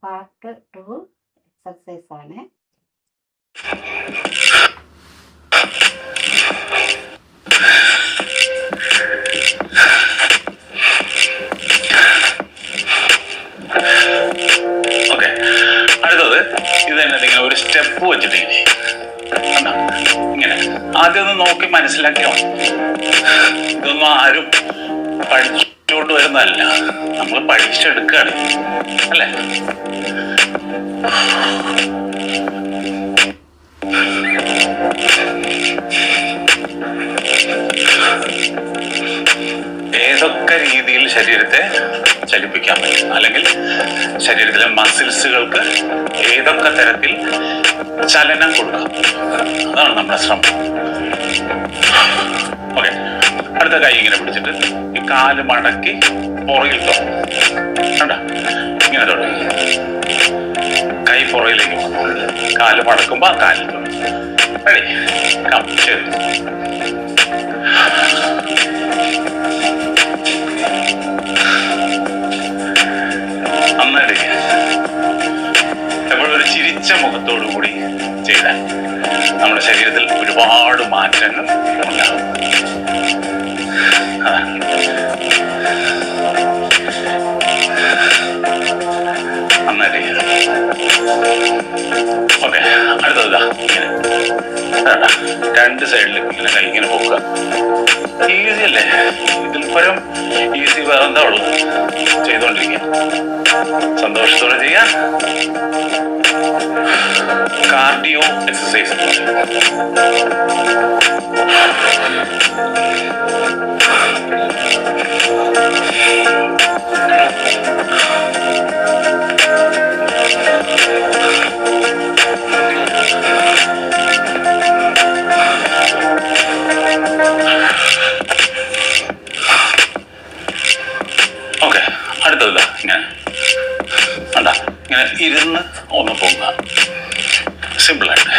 Part 2 exercise ആണ്. Okay, അടുത്തത് ഇത് തന്നെ നിങ്ങൾ ഒരു സ്റ്റെപ്പ് വെച്ചിട്ടില്ലേ, ഇങ്ങനെ ആദ്യം ഒന്ന് നോക്കി മനസ്സിലാക്കിയോ. ഇതൊന്നും ആരും പഠിച്ചുകൊണ്ട് വരുന്നതല്ല, നമ്മൾ പഠിച്ചെടുക്കുകയാണ് അല്ലേ. ഏതൊക്കെ രീതിയിൽ ശരീരത്തെ ചലിപ്പിക്കാൻ പറ്റും, അല്ലെങ്കിൽ ശരീരത്തിലെ മസിൽസുകൾക്ക് ഏതൊക്കെ തരത്തിൽ ചലനം കൊടുക്കാം, അതാണ് നമ്മുടെ ശ്രമം. ഓക്കെ, അടുത്ത കൈ ഇങ്ങനെ പിടിച്ചിട്ട് ഈ കാല് മടക്കി പുറകിൽ കണ്ട, ഇങ്ങനെ തുടങ്ങി കൈ പുറകിലേക്ക് പോകുന്നു. കാല് മടക്കുമ്പോ കാലിൽ തുടങ്ങി. റെഡി, കം, ശരി. നന്നായിട്ട് എപ്പോഴും ഒരു ചിരിച്ച മുഖത്തോടു കൂടി ചെയ്താൽ നമ്മുടെ ശരീരത്തിൽ ഒരുപാട് മാറ്റങ്ങൾ ഉണ്ടാകും. നന്നായിട്ട്. ഓക്കെ, അടുത്തത് ഇങ്ങനെ രണ്ട് സൈഡിലും ഇങ്ങനെ കൈ ഇങ്ങനെ പോക്കുക. ഈസി അല്ലേ, ഇതിൽ പരം ഈസി വേറെ എന്താ ഉള്ളത്. ചെയ്തോണ്ടിരിക്കുക, സന്തോഷത്തോടെ ചെയ്യാം. Cardio exercise. ഓക്കെ, അടുത്തതില്ല ഇങ്ങനെ അല്ല, ഇങ്ങനെ ഇരുന്ന് ഒന്ന് പോകുക, സിമ്പിളായിട്ട്.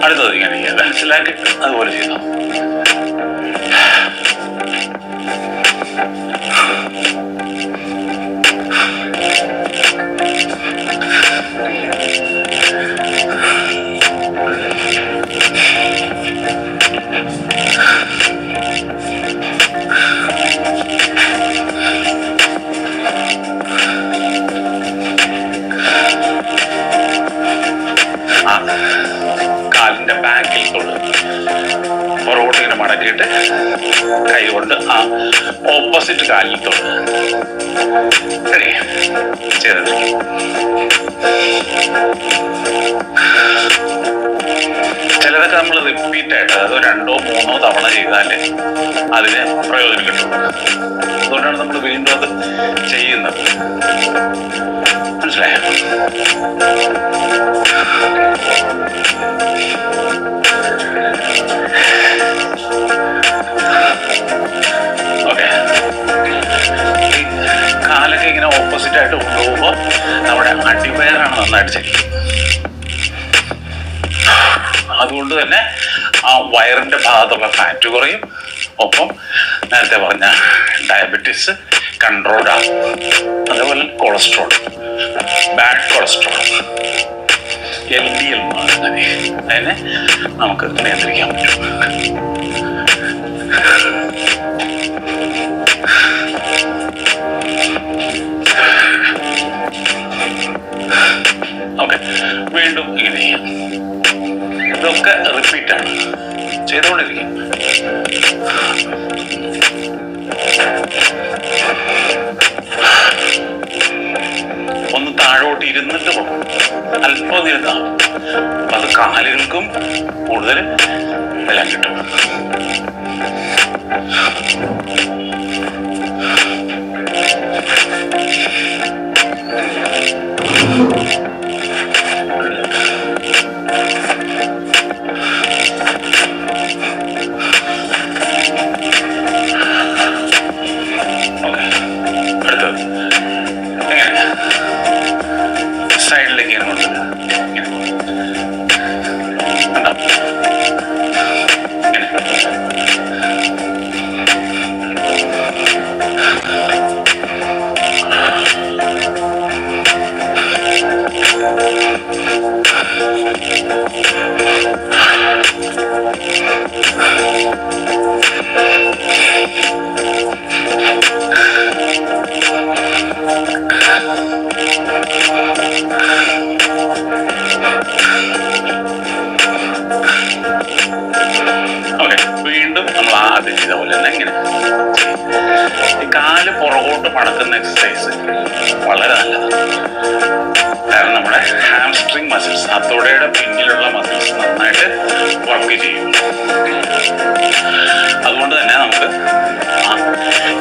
അടുത്തത് ഇങ്ങനെ മനസ്സിലാക്കി അതുപോലെ ചെയ്തോ. കാലിന്റെ ബാക്കിൽ തൊട്ട് പുറകോട്ട് ഇങ്ങനെ മടക്കിയിട്ട് കൈ കൊണ്ട് ആ ഓപ്പോസിറ്റ് കാലിൽ തൊട്ട്. ശരി, ചെയ്തത്. ചിലതൊക്കെ നമ്മൾ റിപ്പീറ്റ് ആയിട്ട്, അതായത് 2 or 3 തവണ ചെയ്താല് അതിന് പ്രയോജനം കിട്ടും. അതുകൊണ്ടാണ് നമ്മൾ വീണ്ടും അത് ചെയ്യുന്നത്. മനസ്സിലായോ? ഓക്കെ, കാലൊക്കെ ഇങ്ങനെ ഓപ്പോസിറ്റ് ആയിട്ട് കൊണ്ടുപോകുമ്പോൾ നമ്മുടെ അടിവയറാണ് നന്നായിട്ട് ചലിക്കും. അതുകൊണ്ട് തന്നെ ആ വയറിന്റെ ഭാഗത്തുള്ള ഫാറ്റ് കുറയും. ഒപ്പം നേരത്തെ പറഞ്ഞ ഡയബറ്റീസ് കൺട്രോൾഡ് ആകും. അതേപോലെ കൊളസ്ട്രോൾ, ബാഡ് കൊളസ്ട്രോൾ, LDL അതിനെ നമുക്ക് നിയന്ത്രിക്കാൻ പറ്റും. ഓക്കെ, വീണ്ടും ഇങ്ങനെ ചെയ്യാം. ഇതൊക്കെ റിപ്പീറ്റാണ്, ചെയ്തുകൊണ്ടിരിക്കും. ഒന്ന് താഴോട്ട് ഇരുന്നിട്ട് പോകും, അല്പം ഒന്ന് ഇരുന്നാ അത് കാലുകൾക്കും കൂടുതൽ എല്ലാം കിട്ടും. ഓക്കെ, വീണ്ടും നമ്മൾ ആദ്യം ചെയ്ത പോലെ തന്നെ ഇങ്ങനെ ഈ കാല് പുറകോട്ട് മടക്കുന്ന എക്സസൈസ് വളരെ നല്ലതാണ്. കാരണം നമ്മുടെ ഹാംസ്ട്രിങ് മസിൽസ്, അത്തോടയുടെ പിന്നിലുള്ള മസിൽസ് നന്നായിട്ട് വർക്ക് ചെയ്യും. അതുകൊണ്ട് തന്നെ നമുക്ക്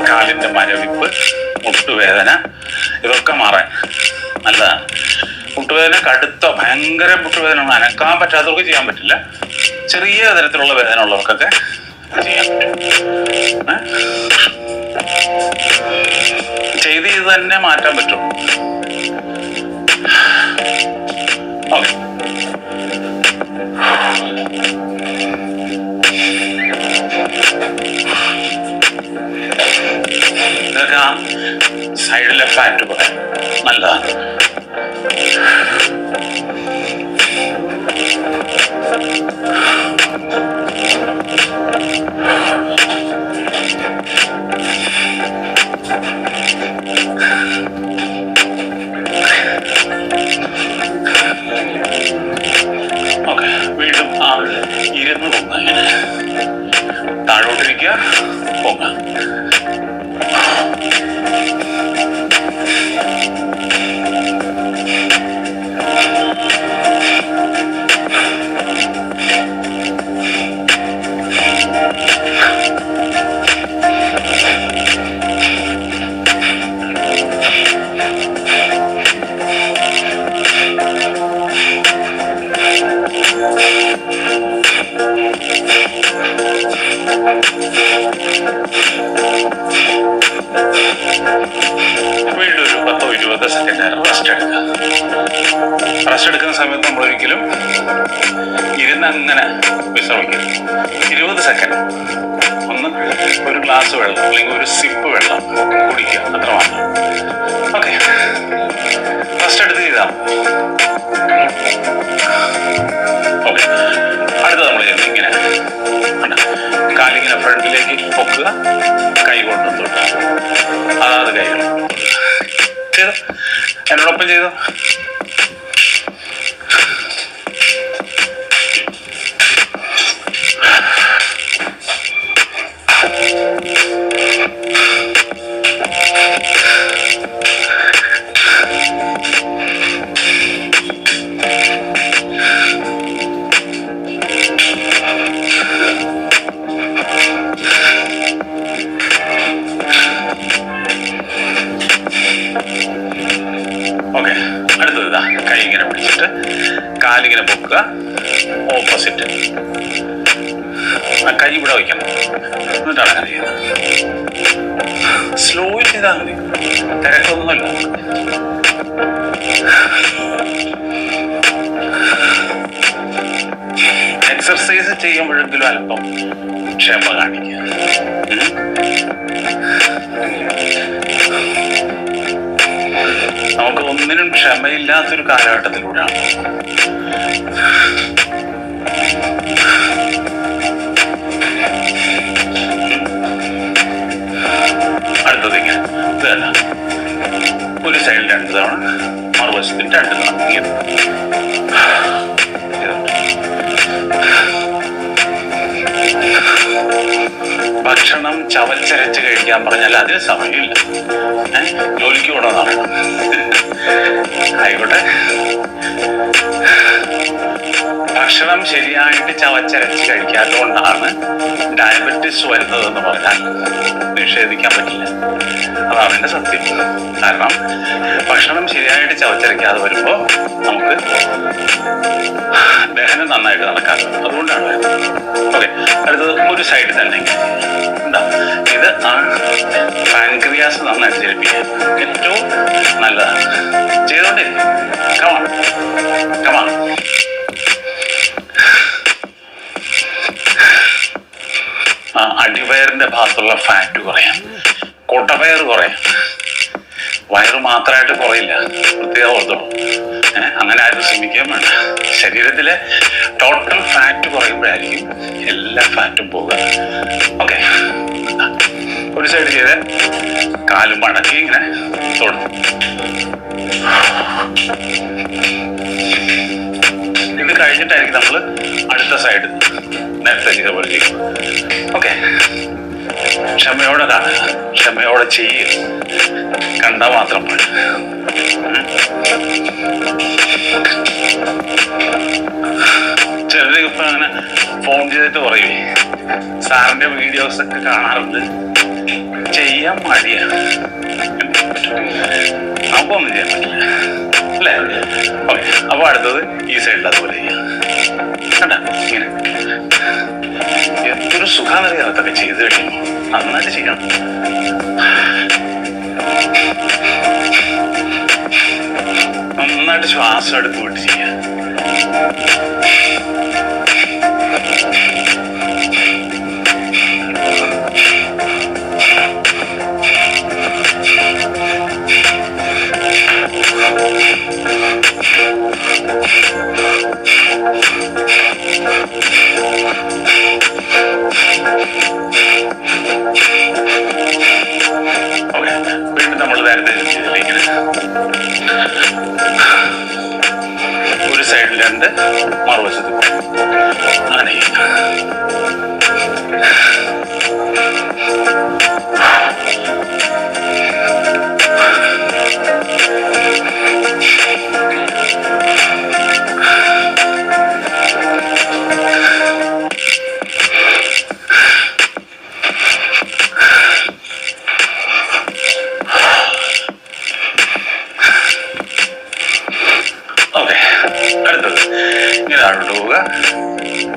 കാലിന്റെ മരവിപ്പ്, മുട്ടുവേദന ഇതൊക്കെ മാറാൻ നല്ലതാണ്. മുട്ടുവേദന കടുത്ത ഭയങ്കര മുട്ടുവേദന അനക്കാൻ പറ്റാത്തവർക്ക് ചെയ്യാൻ പറ്റില്ല. ചെറിയ തരത്തിലുള്ള വേദന ഉള്ളവർക്കൊക്കെ ചെയ്യാൻ പറ്റും. ചെയ്ത് തന്നെ മാറ്റാൻ പറ്റും. ഓക്കെ, ഇതൊക്കെ ആ സൈഡിലെ ഫാറ്റ് കുറയാൻ നല്ലതാണ്. ഓക്കെ, വീണ്ടും ഇരുന്ന് പൊങ്ങ, ഇങ്ങനെ താഴോട്ടിരിക്കുക, പൊങ്ങ. വീണ്ടും ഒരു 10-20 സെക്കൻഡ് റെസ്റ്റ് എടുക്കുക. റെസ്റ്റ് എടുക്കുന്ന സമയത്ത് നമ്മൾ ഒരിക്കലും ഇരുന്ന് അങ്ങനെ വിശ്രമിക്കരുത്. 20 സെക്കൻഡ് ഒന്ന് ഒരു ഗ്ലാസ് വെള്ളം അല്ലെങ്കിൽ ഒരു സിപ്പ് വെള്ളം കുടിക്കുക, അത്ര മാത്രം. ഓക്കെ, റെസ്റ്റ് എടുത്ത് ചെയ്താൽ. ഓക്കെ, അടുത്ത നമ്മൾ ചെയ്യുന്നത് ഇങ്ങനെ കാലിങ്ങനെ ഫ്രണ്ടിലേക്ക് പൊക്കുക, കൈ കൊണ്ട് തൊട്ടുക. അതാത് കൈകൾ ചെയ്തു, എന്നോടൊപ്പം ചെയ്തു. ഓക്കെ, അടുത്തത് ഇതാ, കൈ ഇങ്ങനെ പിടിച്ചിട്ട് കാലിങ്ങനെ പൊക്കുക, ഓപ്പോസിറ്റ്. കൈ ഇവിടെ വയ്ക്കണം, എന്നിട്ടാണ് അങ്ങനെ ചെയ്യുന്നത്. സ്ലോ ചെയ്താൽ മതി, തിരക്കൊന്നുമല്ല. എക്സർസൈസ് ചെയ്യുമ്പോഴെങ്കിലും അല്പം ക്ഷമ കാണിക്കുക. നമുക്ക് ഒന്നിനും ക്ഷമയില്ലാത്തൊരു കാലഘട്ടത്തിലൂടെയാണ്. അടുത്തത് ഇങ്ങനെ ഇതല്ല, ഒരു സൈഡിൽ 2 തവണ, മറുവശത്തിൽ 2 തവണ. ഭക്ഷണം ചവച്ചരച്ച് കഴിക്കാൻ പറഞ്ഞാൽ അതിന് സമയമില്ല. ജോലിക്ക് പോകണമെന്നാണ്. ആയിക്കോട്ടെ, ഭക്ഷണം ശരിയായിട്ട് ചവച്ചരച്ച് കഴിക്കാത്തതുകൊണ്ടാണ് ഡയബറ്റിസ് വരുന്നതെന്ന് പറഞ്ഞാൽ നിഷേധിക്കാൻ പറ്റില്ല. അതാണ് എൻ്റെ സത്യം. കാരണം ഭക്ഷണം ശരിയായിട്ട് ചവച്ചരയ്ക്കാതെ വരുമ്പോൾ നമുക്ക് ദഹനം നന്നായിട്ട് നടക്കാൻ, അതുകൊണ്ടാണ് വരുന്നത്. ഓക്കെ, അടുത്തത് ഒരു സൈഡിൽ തന്നെ ഉണ്ടാവും. ഇത് പാൻക്രിയാസ് നന്നായിട്ട് ചലിപ്പിക്കാൻ ഏറ്റവും നല്ലതാണ്. ചെയ്തോണ്ടേ, കമാൺ കമാൺ. അടിവയറിന്റെ ഭാഗത്തുള്ള ഫാറ്റ് കുറയാം, കൊട്ടവയർ കുറയാം. വയറ് മാത്രമായിട്ട് കുറയില്ല, പ്രത്യേകം ഓർത്തോളൂ. അങ്ങനെ ആരും ശ്രമിക്കാൻ വേണ്ട. ശരീരത്തിലെ ടോട്ടൽ ഫാറ്റ് കുറയുമ്പോഴായിരിക്കും എല്ലാ ഫാറ്റും പോകുക. ഓക്കെ, ഒരു സൈഡ് ചെയ്ത് കാലും മടക്കി ഇങ്ങനെ തൊടും. ഇത് കഴിഞ്ഞിട്ടായിരിക്കും നമ്മൾ അടുത്ത സൈഡ് നേരത്തെ ചെയ്ത പോലെ ചെയ്യും. ഓക്കെ, ക്ഷമയോടെ കാണുക, ക്ഷമയോടെ ചെയ്യുക, കണ്ടാൽ മാത്രം പോലെ. ചിലർ ഇപ്പൊ അങ്ങനെ ഫോൺ ചെയ്തിട്ട് പറയേ, സാറിന്റെ വീഡിയോസ് ഒക്കെ കാണാറുണ്ട്, ചെയ്യാൻ മടിയാണ്, നമുക്കൊന്നും ചെയ്യാൻ പറ്റില്ല അല്ലേ? ഓക്കെ, അപ്പൊ അടുത്തത് ഈ സൈഡിൽ അതുപോലെ ചെയ്യാം. കണ്ട ഇങ്ങനെ എന്തൊരു സുഖാന്നറിയാം അതൊക്കെ ചെയ്ത് കഴിയുമ്പോൾ. നന്നായിട്ട് ചെയ്യണം. നന്നായിട്ട് ശ്വാസം എടുത്ത് വിട്ട് ചെയ്യാം. വീണ്ടും നമ്മൾ നേരത്തെ ചെയ്തില്ലെങ്കിൽ ഒരു സൈഡിൽ രണ്ട്, മറുവശത്ത് അങ്ങനെ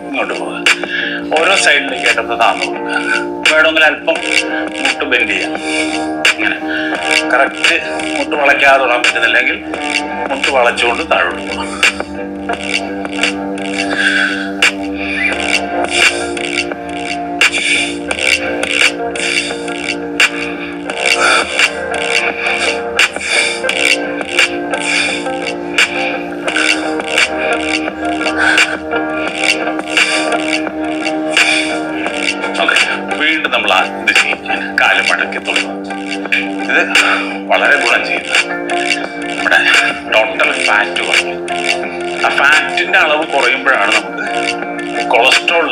ഇങ്ങോട്ട് പോവുക. ഓരോ സൈഡിലേക്ക് ആയിട്ടൊന്ന് താന്നു കൊടുക്കുക. വേണമെങ്കിൽ അല്പം മുട്ട് ബെൻഡ് ചെയ്യാം. ഇങ്ങനെ കറക്റ്റ് മുട്ട് വളയ്ക്കാതെ തൊടാൻ പറ്റുന്നില്ലെങ്കിൽ മുട്ട് വളച്ചുകൊണ്ട് താഴോട്ട് പോകാം. ഓക്കെ, വീണ്ടും നമ്മൾ ഇത് ചെയ്യും. കാല് മടക്കി തൊടുക. ഇത് വളരെ ഗുണം ചെയ്യുന്ന നമ്മുടെ ടോട്ടൽ ഫാറ്റ് കുറയും. ആ ഫാറ്റിന്റെ അളവ് കുറയുമ്പോഴാണ് നമുക്ക് കൊളസ്ട്രോൾ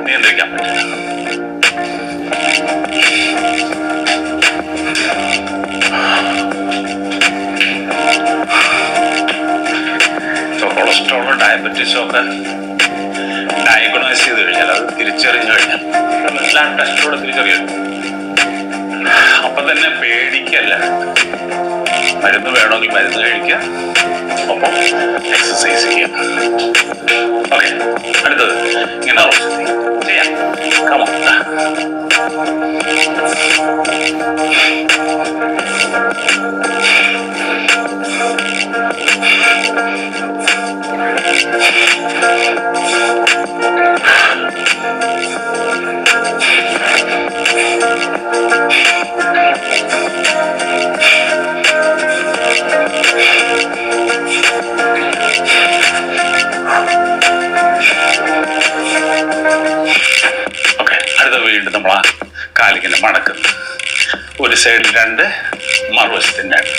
നിയന്ത്രിക്കാൻ പറ്റുന്നത്. കൊളസ്ട്രോളും ഡയബറ്റീസും ഒക്കെ ഡയഗ്നോസ് ചെയ്ത് കഴിഞ്ഞാൽ, അത് തിരിച്ചറിഞ്ഞു കഴിഞ്ഞാൽ, എല്ലാം ടെസ്റ്റിലൂടെ തിരിച്ചറിയാം. അപ്പൊ തന്നെ പേടിക്കല്ല, മരുന്ന് വേണമെങ്കിൽ മരുന്ന് കഴിക്കുക, ഒപ്പം എക്സസൈസ് ചെയ്യാം. ഓക്കെ, അടുത്തത് ഇങ്ങനെ ചെയ്യാം. കമോൺ. വീണ്ടും നമ്മൾ ആ കാലിങ്ങനെ മടക്കുന്നു. ഒരു സൈഡിൽ രണ്ട്, മറുവശത്തിന് രണ്ട്.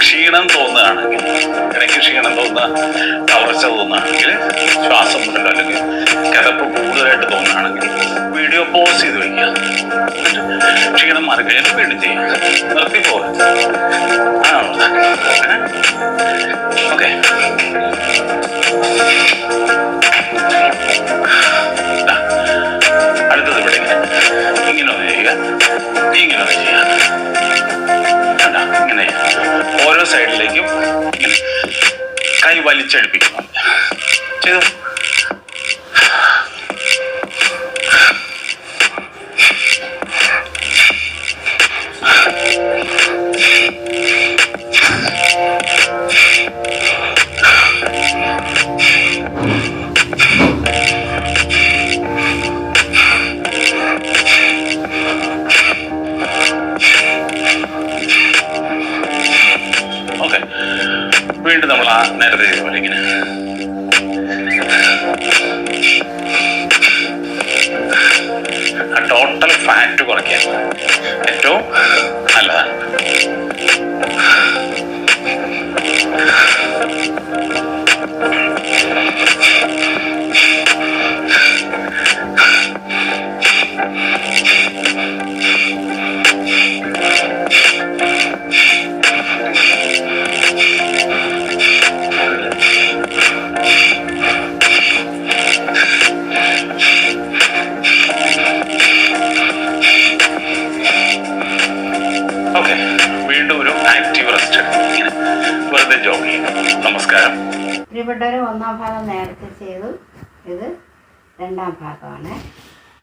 ക്ഷീണം തോന്നുകയാണെങ്കിൽ, ഇടയ്ക്ക് ക്ഷീണം തോന്നുക, തളർച്ച തോന്നുകയാണെങ്കിൽ, ശ്വാസം മുട്ടലോ അല്ലെങ്കിൽ കിതപ്പ് കൂടുതലായിട്ട് തോന്നുകയാണെങ്കിൽ വീഡിയോ പോസ് ചെയ്ത് വയ്ക്കുക. ക്ഷീണം മാറി കഴിഞ്ഞിട്ട് വീണ്ടും ചെയ്യുക. നിർത്തി പോകരുത്. ഓക്കെ. അടുത്തത് ഇവിടെ ഇങ്ങനെ ഒന്ന് ചെയ്യുക, ഇങ്ങനെ ഒന്ന് ചെയ്യുക. ഇങ്ങനെ ഓരോ സൈഡിലേക്കും ഇങ്ങനെ കൈ വലിച്ചടിപ്പിക്കുന്നു. ചെയ്തു. ഓക്കെ. വീണ്ടും നമ്മൾ ആ നേരത്തെ ചെയ്ത പോലെ ഇങ്ങനെ ടോട്ടൽ ഫാറ്റ് കുറയ്ക്കാൻ ഏറ്റവും നല്ലതാണ്. ഓക്കെ. വീണ്ടും ഒരു ആക്റ്റീവ് റെസ്റ്റ്, ഇങ്ങനെ വെറുതെ ജോഗ് ചെയ്യും. നമസ്കാരം. പ്രിയപ്പെട്ടവരെ, ഒന്നാം ഭാഗം നേരത്തെ ചെയ്തു. ഇത് രണ്ടാം ഭാഗമാണ്.